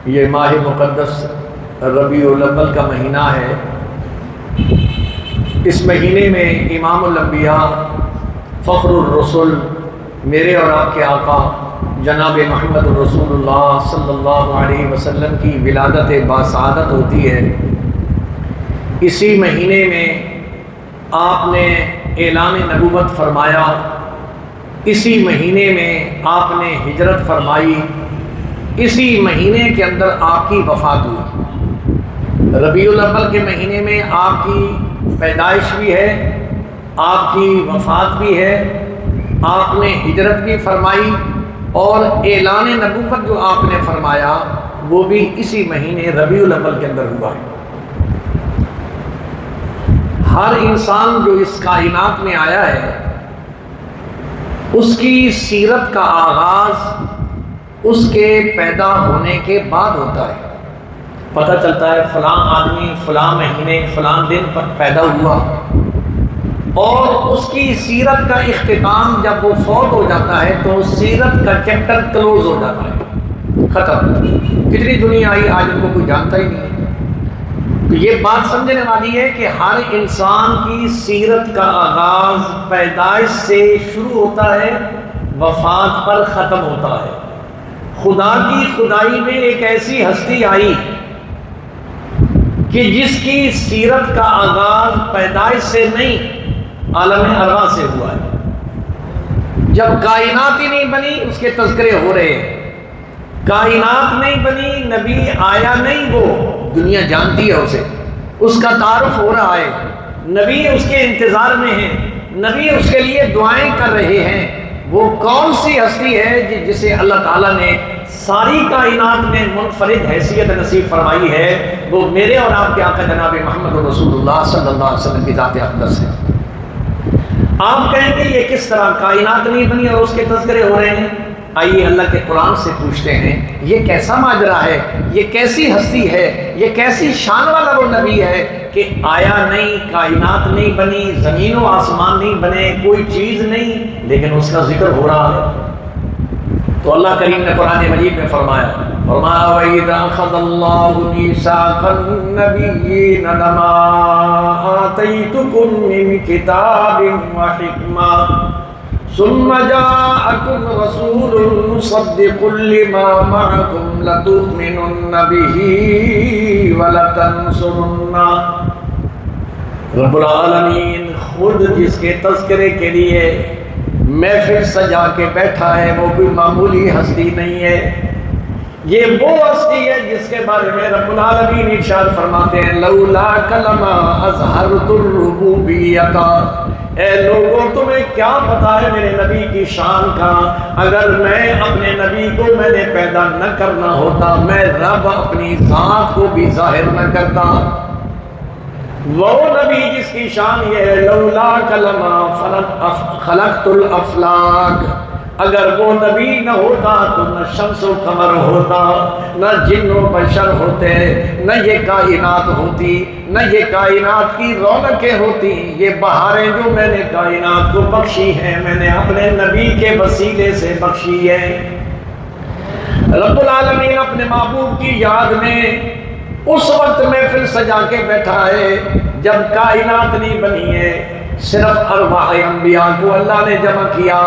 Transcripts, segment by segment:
یہ ماہ مقدس ربیع الاول کا مہینہ ہے۔ اس مہینے میں امام الانبیاء فخر الرسل میرے اور آپ کے آقا جناب محمد رسول اللہ صلی اللہ علیہ وسلم کی ولادت باسعادت ہوتی ہے۔ اسی مہینے میں آپ نے اعلان نبوت فرمایا، اسی مہینے میں آپ نے ہجرت فرمائی، اسی مہینے کے اندر آپ کی وفات ہوئی۔ ربیع الاول کے مہینے میں آپ کی پیدائش بھی ہے، آپ کی وفات بھی ہے، آپ نے ہجرت بھی فرمائی، اور اعلان نبوت جو آپ نے فرمایا وہ بھی اسی مہینے ربیع الاول کے اندر ہوا ہے۔ ہر انسان جو اس کائنات میں آیا ہے اس کی سیرت کا آغاز اس کے پیدا ہونے کے بعد ہوتا ہے۔ پتہ چلتا ہے فلاں آدمی فلاں مہینے فلاں دن پر پیدا ہوا، اور اس کی سیرت کا اختتام جب وہ فوت ہو جاتا ہے تو سیرت کا چیپٹر کلوز ہو جاتا ہے، ختم۔ کتنی دنیا آئی آج ان کو کوئی جانتا ہی نہیں ہے۔ تو یہ بات سمجھنے والی ہے کہ ہر انسان کی سیرت کا آغاز پیدائش سے شروع ہوتا ہے، وفات پر ختم ہوتا ہے۔ خدا کی خدائی میں ایک ایسی ہستی آئی کہ جس کی سیرت کا آغاز پیدائش سے نہیں عالم ارواح سے ہوا ہے۔ جب کائنات ہی نہیں بنی اس کے تذکرے ہو رہے ہیں، کائنات نہیں بنی، نبی آیا نہیں، وہ دنیا جانتی ہے اسے، اس کا تعارف ہو رہا ہے، نبی اس کے انتظار میں ہیں، نبی اس کے لیے دعائیں کر رہے ہیں۔ وہ کون سی ہستی ہے جسے اللہ تعالیٰ نے ساری کائنات میں منفرد حیثیت نصیب فرمائی ہے؟ وہ میرے اور آپ کے آقا جناب محمد رسول اللہ صلی اللہ علیہ وسلم کی ذات اقدس ہے۔ آپ کہیں گے یہ کس طرح کائنات نہیں بنی اور اس کے تذکرے ہو رہے ہیں؟ آئیے اللہ کے قرآن سے پوچھتے ہیں یہ کیسا ماجرا ہے، یہ کیسی ہستی ہے، یہ کیسی شان والا وہ نبی ہے کہ آیا نہیں، کائنات نہیں بنی، زمین و آسمان نہیں بنے، کوئی چیز نہیں، لیکن اس کا ذکر ہو رہا ہے۔ تو اللہ کریم نے قرآن مجید میں فرمایا وَإِذَا أَخَذَ اللَّهُ مِيثَاقَ النَّبِيِّينَ لَمَا آتَيْتُكُم مِّن كِتَابٍ وَحِكْمَةٍ ثم جاءكم رسول مصدق لما معكم لتؤمنن به ولتنصرنه۔ رب العالمین خود جس کے تذکرے کے لیے محفل سجا کے بیٹھا ہے وہ کوئی معمولی ہستی نہیں ہے، یہ وہ ہستی ہے جس کے بارے میں رب العالمین ارشاد فرماتے ہیں لولا کلمہ اظہرت الربوبیۃ۔ اے لوگوں تمہیں کیا پتا ہے میرے نبی کی شان کا، اگر میں اپنے نبی کو میں نے پیدا نہ کرنا ہوتا، میں رب اپنی ذات کو بھی ظاہر نہ کرتا۔ وہ نبی جس کی شان یہ ہے لولا کلمہ خلقت الافلاک، اگر وہ نبی نہ ہوتا تو نہ شمس و قمر ہوتا، نہ جن و بشر ہوتے، نہ یہ کائنات ہوتی، نہ یہ کائنات کی رونقیں ہوتی۔ یہ بہاریں جو میں نے کائنات کو بخشی ہیں میں نے اپنے نبی کے وسیلے سے بخشی ہے۔ رب العالمین اپنے محبوب کی یاد میں اس وقت محفل سجا کے بیٹھا ہے جب کائنات نہیں بنی ہے، صرف ارواح انبیاء کو اللہ نے جمع کیا۔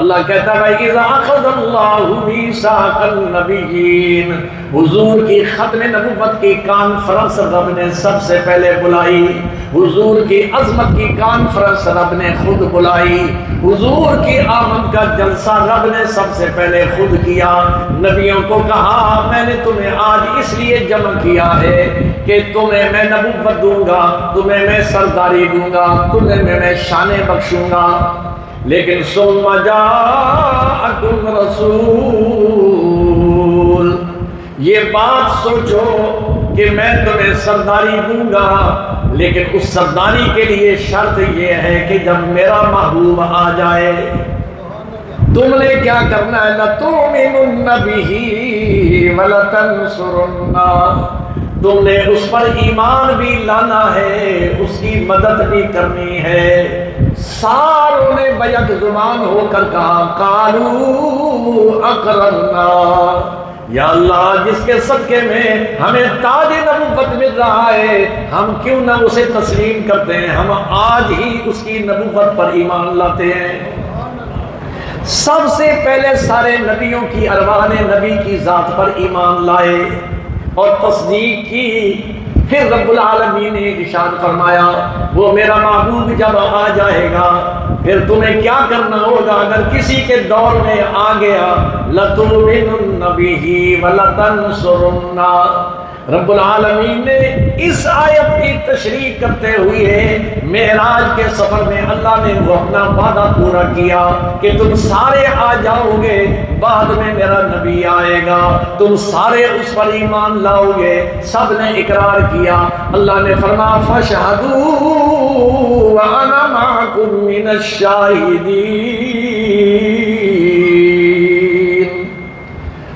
اللہ کہتا ہے اذا اخذ اللہ میثاق النبیین، حضور کی ختم نبوت کی کانفرنس رب نے سب سے پہلے بلائی، حضور کی عظمت کی کانفرنس رب نے خود بلائی، حضور کی آمد کا جلسہ رب نے سب سے پہلے خود کیا۔ نبیوں کو کہا میں نے تمہیں آج اس لیے جمع کیا ہے کہ تمہیں میں نبوت دوں گا، تمہیں میں سرداری دوں گا، تمہیں میں شانیں بخشوں گا، لیکن ثم جاءکم رسول، یہ بات سوچو کہ میں تمہیں سرداری دوں گا، لیکن اس سرداری کے لیے شرط یہ ہے کہ جب میرا محبوب آ جائے تم نے کیا کرنا ہے، لَتُؤْمِنُنَّ بِهِ وَلَتَنْصُرُنَّهُ، تم نے اس پر ایمان بھی لانا ہے، اس کی مدد بھی کرنی ہے۔ ساروں نے بیک زبان ہو کر کہا قالوا اقررنا، یا اللہ جس کے صدقے میں ہمیں تاج نبوت مل رہا ہے، ہم کیوں نہ اسے تسلیم کرتے ہیں، ہم آج ہی اس کی نبوت پر ایمان لاتے ہیں۔ سب سے پہلے سارے نبیوں کی ارواح نے نبی کی ذات پر ایمان لائے اور تصدیق کی۔ پھر رب العالمین نے ارشاد فرمایا وہ میرا محبوب جب آ جائے گا پھر تمہیں کیا کرنا ہوگا، اگر کسی کے دور میں آ گیا لَتُؤْمِنُنَّ بِهِ وَلَتَنْصُرُنَّهُ۔ رب العالمین نے اس آیت کی تشریح کرتے ہوئے معراج کے سفر میں اللہ نے وہ اپنا وعدہ پورا کیا کہ تم سارے آ جاؤ گے، بعد میں میرا نبی آئے گا، تم سارے اس پر ایمان لاؤ گے۔ سب نے اقرار کیا۔ اللہ نے فرمایا فَاشْهَدُوا وَأَنَا مَعَكُم مِّنَ الشَّاهِدِينَ،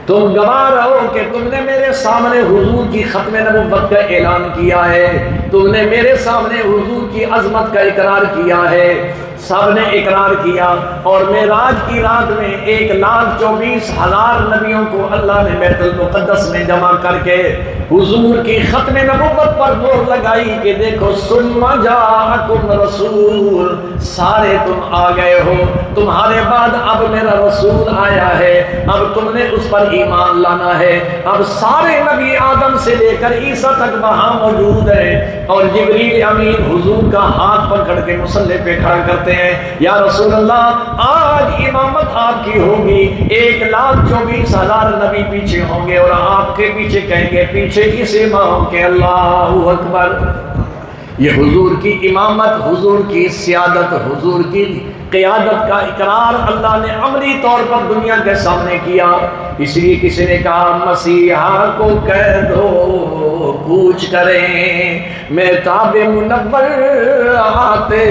تم گواہ رہو کہ تم نے میرے سامنے حضور کی ختم نبوت کا اعلان کیا ہے، تم نے میرے سامنے حضور کی عظمت کا اقرار کیا ہے۔ سب نے اقرار کیا اور معراج کی رات میں 1,24,000 نبیوں کو اللہ نے بیت المقدس میں جمع کر کے حضور کی ختم نبوت پر مہر لگائی کہ دیکھو ثم جاءکم رسول، سارے تم آ گئے ہو، تمہارے بعد اب میرا رسول آیا ہے، اب تم نے اس پر ایمان لانا ہے۔ اب سارے نبی آدم سے لے کر عیسیٰ تک وہاں موجود ہیں اور جبریل امین حضور کا ہاتھ پکڑ کے مصلی پہ کھڑا کرتے ہیں، یا رسول اللہ آج امامت آپ کی ہوگی، 1,24,000 نبی پیچھے ہوں گے اور آپ کے پیچھے کہیں گے پیچھے اس امام کے اللہ اکبر۔ یہ حضور کی امامت، حضور کی سیادت، حضور کی قیادت کا اقرار اللہ نے عملی طور پر دنیا کے سامنے کیا۔ اس لیے کسی نے کہا مسیحا کو کہہ دو کوچ کریں، مہتاب منور آتے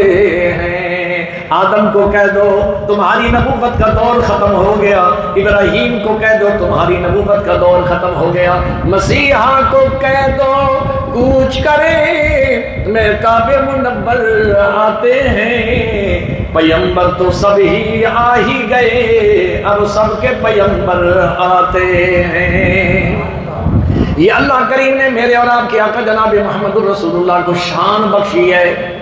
ہیں۔ آدم کو کہہ دو تمہاری نبوت کا دور ختم ہو گیا، ابراہیم کو کہہ دو تمہاری نبوت کا دور ختم ہو گیا، مسیحا کو کہہ دو کوچ کریں، مہتاب منور آتے ہیں۔ پیغمبر تو سب ہی آ ہی گئے، اب سب کے پیغمبر آتے ہیں۔ یہ اللہ کریم نے میرے اور آپ کے آقا جناب محمد الرسول اللہ کو شان بخشی ہے۔